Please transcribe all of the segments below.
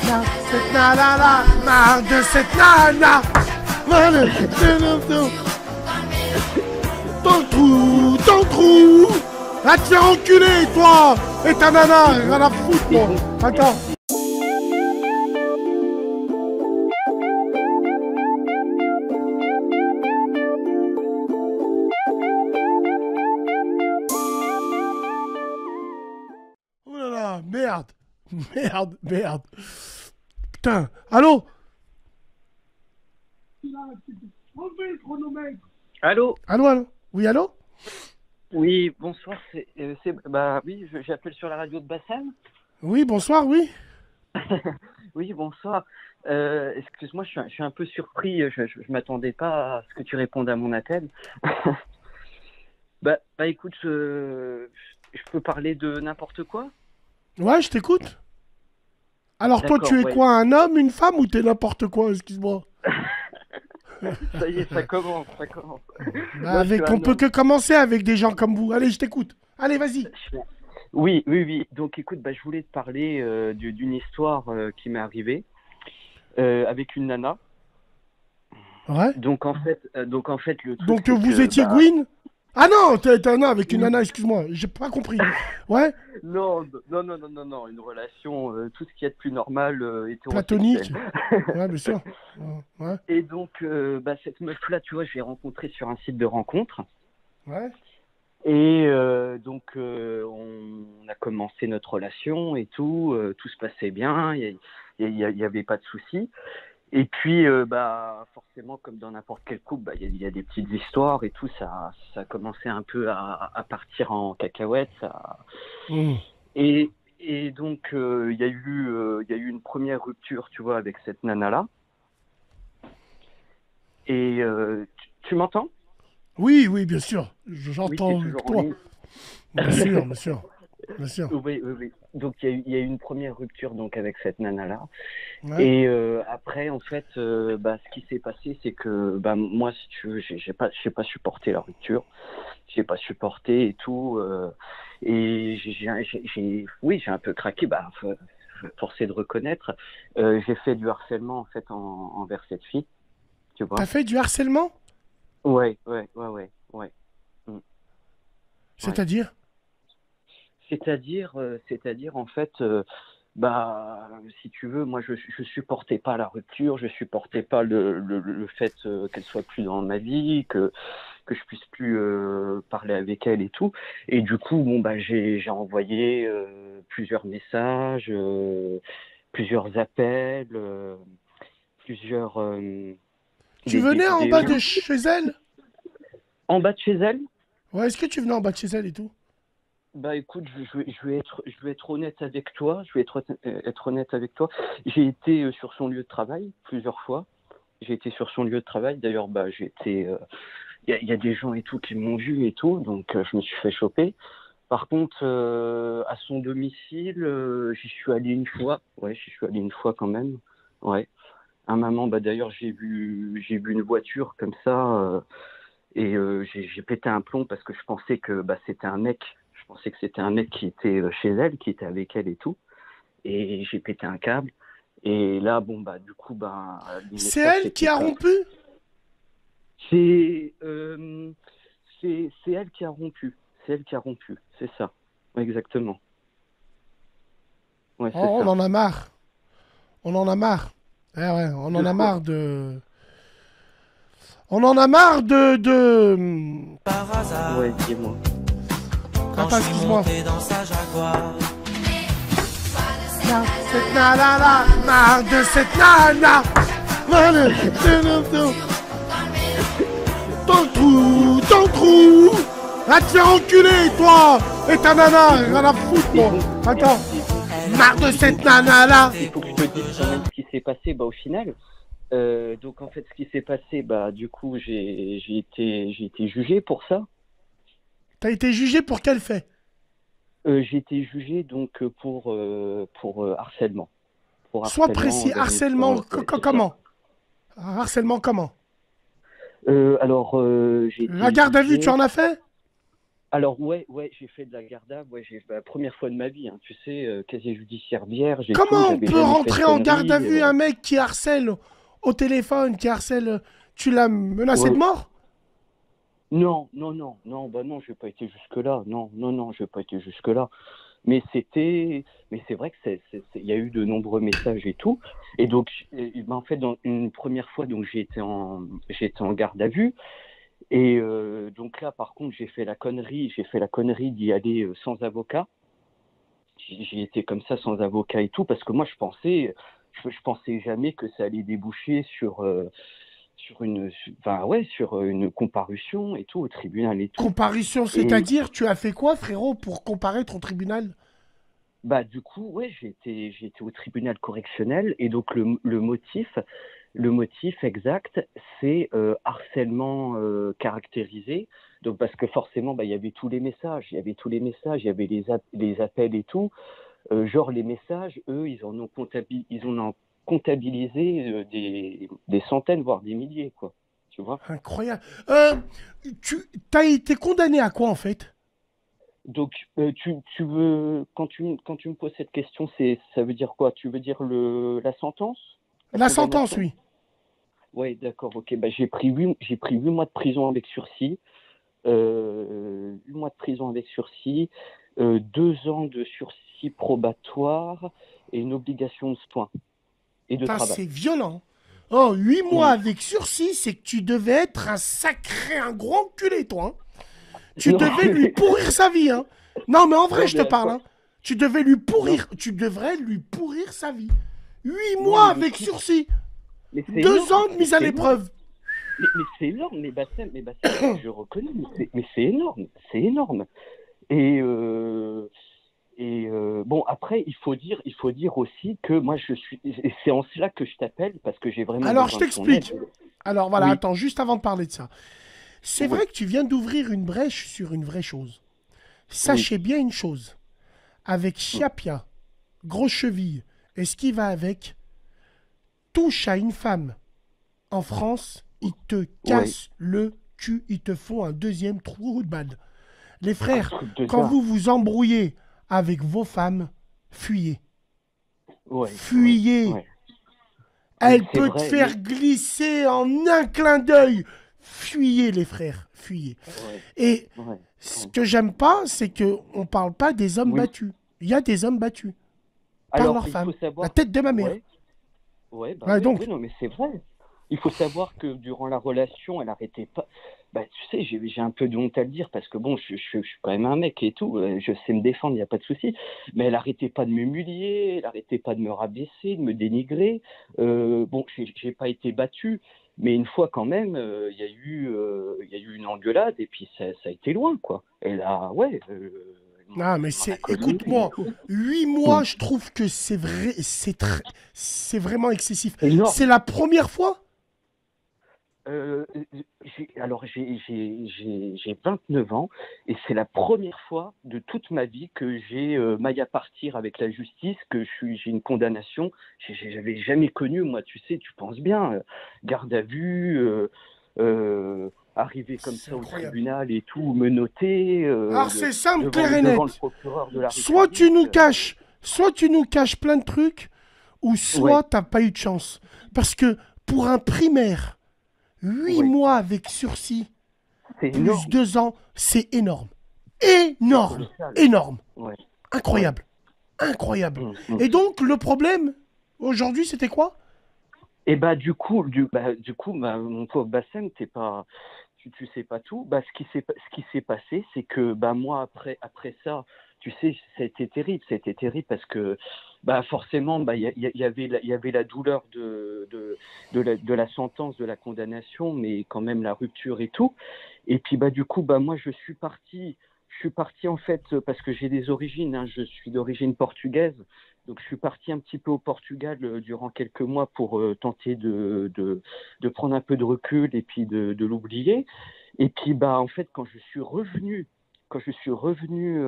Cette nana, marre de cette nana. Ton trou. Va te faire enculer, toi. Et ta nana, rien à foutre, moi. Attends. Oh là là, merde. Merde. Putain, allô? Allô? Oui, allô? Oui, bonsoir. Bah oui, j'appelle sur la radio de Bassam. Oui, bonsoir, oui. Oui, bonsoir. Excuse-moi, je suis un peu surpris. Je m'attendais pas à ce que tu répondes à mon appel. Bah écoute, je peux parler de n'importe quoi? Ouais, je t'écoute. Alors toi, D'accord, tu es ouais. quoi, un homme, une femme ou t'es n'importe quoi, excuse-moi? Ça y est, ça commence. Bah, Moi, je suis on un peut homme. que commencer avec des gens comme vous. Allez, je t'écoute. Allez, vas-y. Oui. Donc écoute, je voulais te parler d'une histoire qui m'est arrivée avec une nana. Ouais. Donc en fait, le truc Donc c'est vous que étiez Gwyn? Ah non, t'es un nain avec une nana, excuse-moi. J'ai pas compris. Ouais. non, une relation, tout ce qu'il y a de plus normal, hétérosexuel. Platonique. Ouais, bien sûr. Ouais. Et donc, cette meuf-là, tu vois, je l'ai rencontrée sur un site de rencontre. Ouais. Et on a commencé notre relation et tout se passait bien, il y avait pas de soucis. Et puis, forcément, comme dans n'importe quel couple, il y a des petites histoires et tout, ça a commencé un peu à partir en cacahuète. Et donc, il y a eu une première rupture, tu vois, avec cette nana-là. Et tu m'entends? Oui, bien sûr. Oui, t'es J'entends toujours en toi. ligne. Bien sûr. Oui. Donc, il y a eu une première rupture donc, avec cette nana-là. Ouais. Et après, en fait, ce qui s'est passé, c'est que moi, si tu veux, j'ai pas supporté la rupture. J'ai pas supporté et tout. Et j'ai un peu craqué. Forcé de reconnaître. J'ai fait du harcèlement, en fait, envers cette fille. Tu vois? T'as fait du harcèlement? Ouais. Mm. Ouais. C'est-à-dire? C'est-à-dire en fait, si tu veux, moi je supportais pas la rupture, je supportais pas le fait qu'elle soit plus dans ma vie, que je puisse plus parler avec elle et tout. Et du coup, j'ai envoyé plusieurs messages, plusieurs appels, plusieurs Tu des venais en vidéos. bas de chez elle? En bas de chez elle? Ouais, est-ce que tu venais en bas de chez elle et tout? Écoute, je vais être honnête avec toi. Être honnête avec toi. J'ai été sur son lieu de travail plusieurs fois. J'ai été sur son lieu de travail. D'ailleurs, j'ai été. Il y a des gens et tout qui m'ont vu et tout, donc je me suis fait choper. Par contre, à son domicile, j'y suis allé une fois. Ouais, j'y suis allé une fois quand même. Ouais. Un moment, d'ailleurs, j'ai vu une voiture comme ça. Et j'ai pété un plomb parce que je pensais que c'était un mec. Je pensais que c'était un mec qui était chez elle, qui était avec elle et tout. Et j'ai pété un câble. Et là, du coup, les C'est messages, elle qui c'était a ça. rompu? C'est elle qui a rompu. C'est elle qui a rompu. C'est ça. Ouais, exactement. Ouais, c'est Oh, on ça. en a marre. On en a marre. Eh ouais, on en De a quoi? marre de... On en a marre de... Par hasard, Ouais, dis-moi. quand Attends, je suis excuse-moi. monté dans sa Jaguar. Cette nana, marre de cette nana. Ton trou. Va te faire enculer, toi. Et ta nana, rien à foutre, moi. Attends. Marre de cette nana-là. Il faut que je te dise quand même ce qui s'est passé au final. Donc en fait, ce qui s'est passé, du coup, j'ai été jugé pour ça. T'as été jugé pour quel fait? J'ai été jugé donc pour harcèlement. Pour Sois harcèlement précis. envers une fille. Harcèlement, Ouais, c'est ça. comment? Harcèlement comment? Alors, j'ai été La garde à vue, tu jugé. en as fait? Alors ouais, j'ai fait de la garde à vue, ouais, j'ai la première fois de ma vie, hein, tu sais, casier judiciaire vierge et tout, Comment on j'avais peut jamais fait de rentrer en garde à conneries. vue un mec qui harcèle au téléphone, qui harcèle... Tu l'as menacé de Ouais. mort? Non, bah non, j'ai pas été jusque-là. Non, j'ai pas été jusque-là. Mais mais c'est vrai que il y a eu de nombreux messages et tout. Et donc, en fait, dans une première fois, donc j'ai été en garde à vue. Et donc là, par contre, j'ai fait la connerie d'y aller sans avocat. J'y étais comme ça sans avocat et tout, parce que moi, je pensais jamais que ça allait déboucher sur une comparution et tout au tribunal et tout. Comparution, Et c'est-à-dire, tu as fait quoi, frérot, pour comparaître au tribunal? bah du coup, ouais, j'ai été au tribunal correctionnel et donc le motif exact, c'est harcèlement caractérisé. Donc parce que forcément, bah il y avait tous les messages, il y avait les appels et tout. Genre les messages, eux, ils en ont comptabilisé des centaines voire des milliers, quoi. Tu vois? Incroyable. Tu as été condamné à quoi, en fait? Donc, tu veux, quand tu me poses cette question, ça veut dire quoi? Tu veux dire la sentence? La La sentence, condamnation? oui. Ouais, d'accord, ok. Bah, j'ai pris 8 mois de prison avec sursis, 8 mois de prison avec sursis, 2 ans de sursis probatoire et une obligation de soins et de Putain, travail. c'est violent. Oh, 8 mois Mm. avec sursis, c'est que tu devais être un gros enculé, toi, hein. Tu Non, devais lui pourrir sa vie, hein. Non, mais en vrai, non, je te mais parle, attends, hein. Tu devais lui non, pourrir, tu devrais lui pourrir sa vie. Huit non, mois mais le avec truc, sursis. mais c'est 2 ans énorme, de mise à c'est énorme. l'épreuve. Mais c'est énorme, je reconnais, mais c'est énorme. Et, bon, après, il faut dire aussi que moi, et c'est en cela que je t'appelle, parce que j'ai vraiment Alors, je besoin de ton aide. t'explique. Alors, voilà, Oui, attends, juste avant de parler de ça. C'est oui, vrai que tu viens d'ouvrir une brèche sur une vraie chose. oui, Sachez bien une chose. Avec Chiapia, grosse cheville, et ce qui va avec, touche à une femme en France, ils te oui. cassent le cul, ils te font un deuxième trou de balle. Les Un frères, truc de quand dingue. vous vous embrouillez avec vos femmes, fuyez. Ouais, ouais, Fuyez. ouais. Mais Elle c'est peut te vrai, mais faire glisser en un clin d'œil. Fuyez, les frères, fuyez. ouais, Et ouais, ce ouais. que j'aime pas, c'est qu'on ne parle pas des hommes Oui. battus. Il y a des hommes battus par Alors, leurs il faut femmes. La savoir, tête de ma mère. ouais, ouais, bah Ouais, ouais, donc, oui, non, mais c'est vrai. Il faut savoir que durant la relation, elle arrêtait pas. Bah, tu sais, j'ai un peu de honte à le dire parce que bon, je suis quand même un mec et tout. Je sais me défendre, il n'y a pas de souci. Mais elle arrêtait pas de m'humilier, elle arrêtait pas de me rabaisser, de me dénigrer. Bon, j'ai pas été battu, mais une fois quand même, il y a eu une engueulade et puis ça a été loin, quoi. Elle a, ouais, ah, mais elle m'en a c'est. cogné et Écoute-moi, tout. 8 mois, Mm. je trouve que c'est vrai. C'est vraiment excessif. C'est Énorme. la première fois. Euh, alors, j'ai 29 ans et c'est la première fois de toute ma vie que j'ai maille à partir avec la justice, que j'ai une condamnation. J'avais jamais connu, moi, tu sais, tu penses bien, garde à vue, arriver comme C'est ça au incroyable. tribunal et tout, menotter Alors, c'est simple, clair et devant le net. procureur de la Soit tu République. nous caches, soit tu nous caches plein de trucs, ou Ouais, soit t'as pas eu de chance. Parce que pour un primaire, huit ouais, mois avec sursis, c'est plus énorme, 2 ans, c'est énorme. c'est Énorme. colossal. Énorme. Ouais, ouais. Incroyable. Incroyable. Mm. Et donc, le problème, aujourd'hui, c'était quoi? Et du coup, mon pauvre Bassem, tu sais pas tout. Bah, ce qui s'est passé, c'est que bah moi après ça, tu sais, ça a été terrible parce que bah forcément, bah il y avait la douleur de la sentence, de la condamnation, mais quand même la rupture et tout. Et puis bah du coup, bah moi je suis parti en fait parce que j'ai des origines, hein, je suis d'origine portugaise. Donc je suis parti un petit peu au Portugal durant quelques mois pour tenter de prendre un peu de recul et puis de l'oublier. Et puis bah en fait quand je suis revenu quand je suis revenu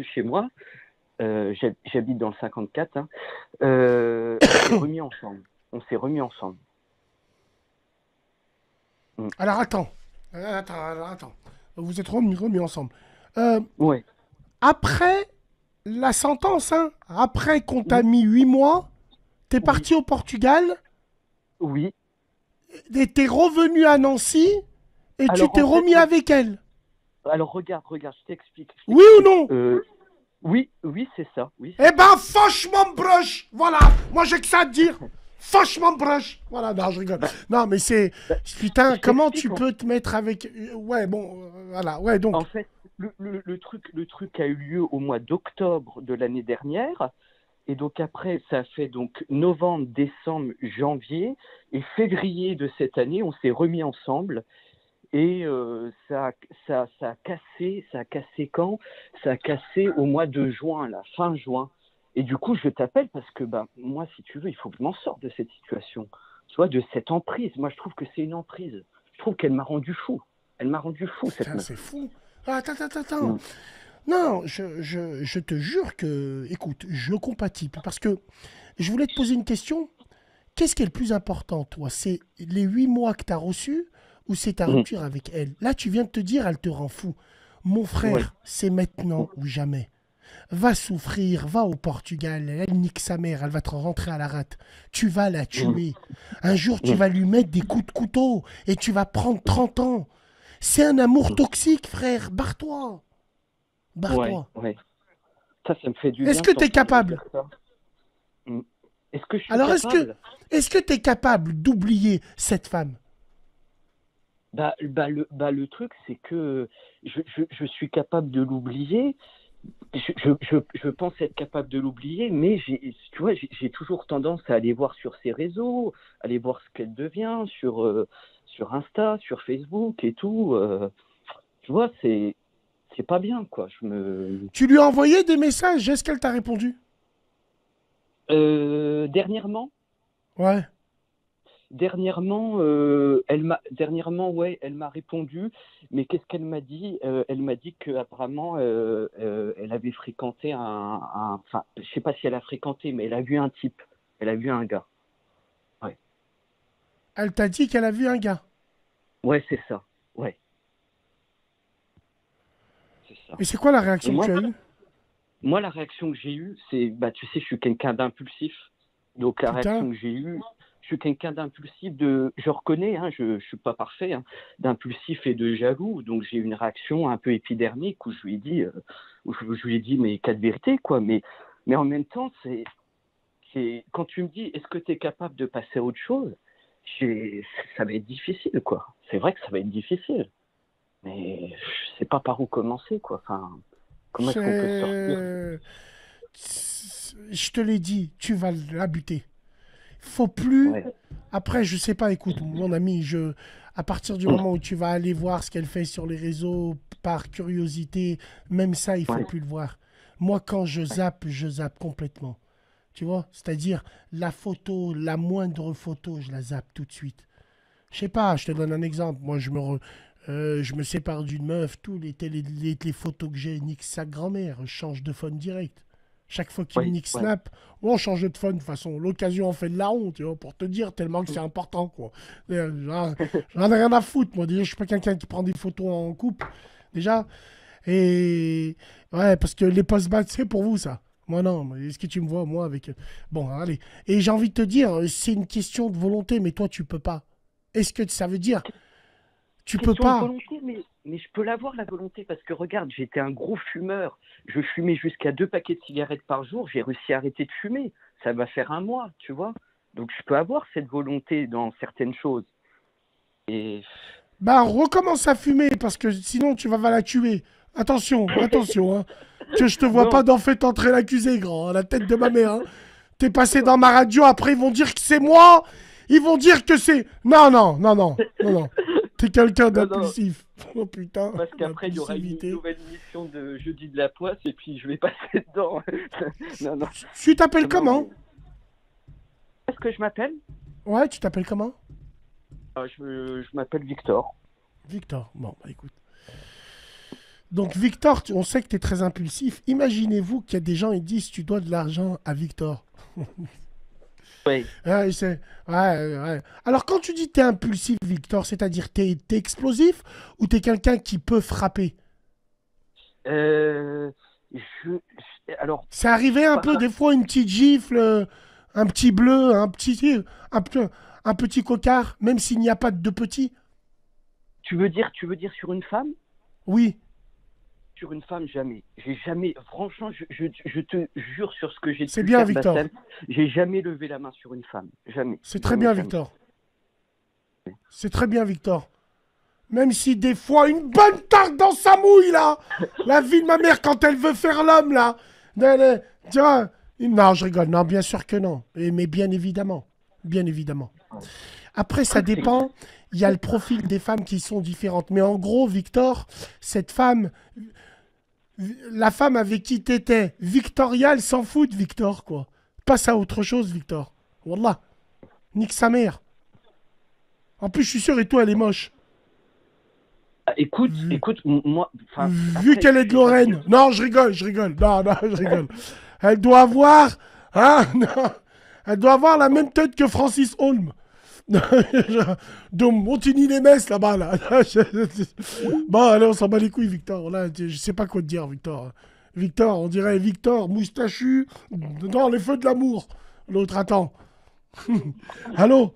chez moi, j'habite dans le 54, hein, on s'est remis ensemble. On s'est remis ensemble. Mm. Alors, attends. Attends. Vous êtes remis ensemble. Euh, Ouais, Après la sentence, hein, après qu'on t'a oui, mis 8 mois, t'es oui, parti au Portugal oui. et t'es revenu à Nancy et tu Alors t'es en fait, remis avec elle. alors regarde, je Oui ou t'explique. non? Oui, oui, c'est ça, oui, c'est Eh ça. ben, franchement, brush. Voilà. Moi, j'ai que ça à te dire. Franchement, brush. Voilà, non, je rigole. Bah, Non, mais c'est... bah, Putain, je comment t'explique. tu peux te mettre avec... Ouais, bon, voilà. Ouais, donc... En fait, le truc a eu lieu au mois d'octobre de l'année dernière. Et donc après, ça a fait donc novembre, décembre, janvier. Et février de cette année, on s'est remis ensemble. Et ça a cassé quand? Ça a cassé au mois de juin, là, fin juin. Et du coup, je t'appelle parce que ben, moi, si tu veux, il faut que je m'en sorte de cette situation. Tu vois, de cette emprise. Moi, je trouve que c'est une emprise. Je trouve qu'elle m'a rendu fou. Elle m'a rendu fou, cette Putain, meuf. c'est fou. Ah, attends. Mm. Non, je te jure que... Écoute, je compatis. Parce que je voulais te poser une question. Qu'est-ce qui est le plus important, toi? C'est les 8 mois que tu as reçus ou c'est ta Mm. rupture avec elle? Là, tu viens de te dire, elle te rend fou. Mon Ouais. frère, c'est maintenant ou jamais. Va souffrir, va au Portugal, elle nique sa mère, elle va te rentrer à la rate. Tu vas la Mm. tuer. Un jour, tu Mm. vas lui mettre des coups de couteau et tu vas prendre 30 ans. C'est un amour Mm. toxique, frère. Barre-toi. Ouais, Barre-toi. ouais. Ça me fait du Est-ce bien que de tu es t'entendre capable? dire ça. Mm. Est-ce que je suis Alors, capable? est-ce que tu es capable d'oublier cette femme? Le truc, c'est que je suis capable de l'oublier. Je pense être capable de l'oublier, mais tu vois, j'ai toujours tendance à aller voir sur ses réseaux, aller voir ce qu'elle devient sur Insta, sur Facebook et tout. Tu vois, c'est pas bien, quoi. Tu lui as envoyé des messages, est-ce qu'elle t'a répondu? Dernièrement, Ouais. ouais, elle m'a répondu, mais qu'est-ce qu'elle m'a dit? Elle m'a dit que apparemment, elle avait fréquenté enfin, je sais pas si elle a fréquenté, mais elle a vu un type, elle a vu un gars. Ouais, Elle t'a dit qu'elle a vu un gars. ouais, c'est ça. Ouais, c'est ça. Et c'est quoi la Et réaction que moi, tu as eue? moi, la réaction que j'ai eue, c'est, bah, tu sais, je suis quelqu'un d'impulsif. Donc, la Putain. réaction que j'ai eue, je suis quelqu'un d'impulsif, je reconnais, hein, je suis pas parfait, hein, d'impulsif et de jaloux. Donc, j'ai eu une réaction un peu épidermique où je lui ai dit, mais quatre vérités, quoi. Mais en même temps, quand tu me dis, est-ce que tu es capable de passer à autre chose, j'ai- ça va être difficile, quoi. C'est vrai que ça va être difficile. Mais je sais pas par où commencer, quoi. Enfin, comment est-ce qu'on peut se sortir? C'est... Je te l'ai dit, tu vas la buter. Faut plus. Ouais. Après, je sais pas, écoute, mon ami, à partir du moment où tu vas aller voir ce qu'elle fait sur les réseaux par curiosité, même ça, il faut Ouais. plus le voir. Moi, quand je zappe complètement. Tu vois? C'est-à-dire, la photo, la moindre photo, je la zappe tout de suite. Je sais pas, je te donne un exemple. Moi, je me sépare d'une meuf, les photos que j'ai, nique sa grand-mère, je change de phone direct. Chaque fois qu'il me Ouais, nique ouais. Snap, on change de phone de toute façon. L'occasion en fait de la honte, tu vois, pour te dire tellement que c'est important, quoi. J'en ai rien à foutre, moi. Déjà, je suis pas quelqu'un qui prend des photos en couple, déjà. Et ouais, parce que les post-bats, c'est pour vous, ça. Moi, non. Mais est-ce que tu me vois, moi, avec. Bon, allez. Et j'ai envie de te dire, c'est une question de volonté, mais toi, tu peux pas. Est-ce que ça veut dire tu peux Question de pas? volonté, mais je peux l'avoir, la volonté, parce que regarde, j'étais un gros fumeur. Je fumais jusqu'à 2 paquets de cigarettes par jour. J'ai réussi à arrêter de fumer. Ça va faire un mois, tu vois. Donc je peux avoir cette volonté dans certaines choses. Et Bah, recommence à fumer parce que sinon tu vas la tuer. Attention, hein. Que je te vois pas non, d'en fait entrer l'accusé, grand, à la tête de ma mère, hein. T'es passé dans ma radio, après ils vont dire que c'est moi. Ils vont dire que c'est. Non. T'es quelqu'un non, non, d'impulsif. Oh putain, parce qu'après il y aura une l'impulsivité. nouvelle émission de Jeudi de la poisse et puis je vais passer dedans. Non, non, Tu t'appelles non, mais comment? est-ce que je m'appelle? Ouais, tu t'appelles comment? Je m'appelle Victor. Victor. Bon, bah écoute. Donc Victor, on sait que tu es très impulsif. Imaginez-vous qu'il y a des gens qui disent tu dois de l'argent à Victor. Ouais. Ouais, ouais. Alors, quand tu dis t'es impulsif, Victor, c'est-à-dire t'es explosif ou t'es quelqu'un qui peut frapper? Euh, alors, C'est arrivé un pas peu, ça. des fois, une petite gifle, un petit bleu, un, pe- un petit cocard, même s'il n'y a pas de petit? Tu veux dire sur une femme? Oui, Sur une femme, jamais. J'ai jamais, franchement, je te jure sur ce que j'ai c'est pu bien, faire, Victor. Bassem, j'ai jamais levé la main sur une femme. Jamais. C'est très Jamais, bien, jamais. Victor. C'est très bien, Victor. Même si des fois, une bonne tarte dans sa mouille, là. La vie de ma mère, quand elle veut faire l'homme, là. Tu vois. Non, je rigole. Non, bien sûr que non. Mais bien évidemment. Bien évidemment. Après, ça Écoute, dépend. Il y a le profil des femmes qui sont différentes. Mais en gros, Victor, cette femme, la femme avec qui t'étais, Victoria, elle s'en fout de Victor, quoi. Passe à autre chose, Victor. Wallah. Nique sa mère. En plus, je suis sûr, et toi, elle est moche. écoute, Vu, moi, enfin, vu après, qu'elle est je de vais pas te Lorraine. mentir. Non, je rigole, je rigole. Non, non, je rigole. Elle doit avoir. Hein, non. Elle doit avoir la même tête que Francis Holm. De Montigny-les-Metz, là-bas, là. Bon, allez, on s'en bat les couilles, Victor. Là, je sais pas quoi te dire, Victor. Victor, on dirait Victor, moustachu, dans les feux de l'amour. L'autre, attends. Allô?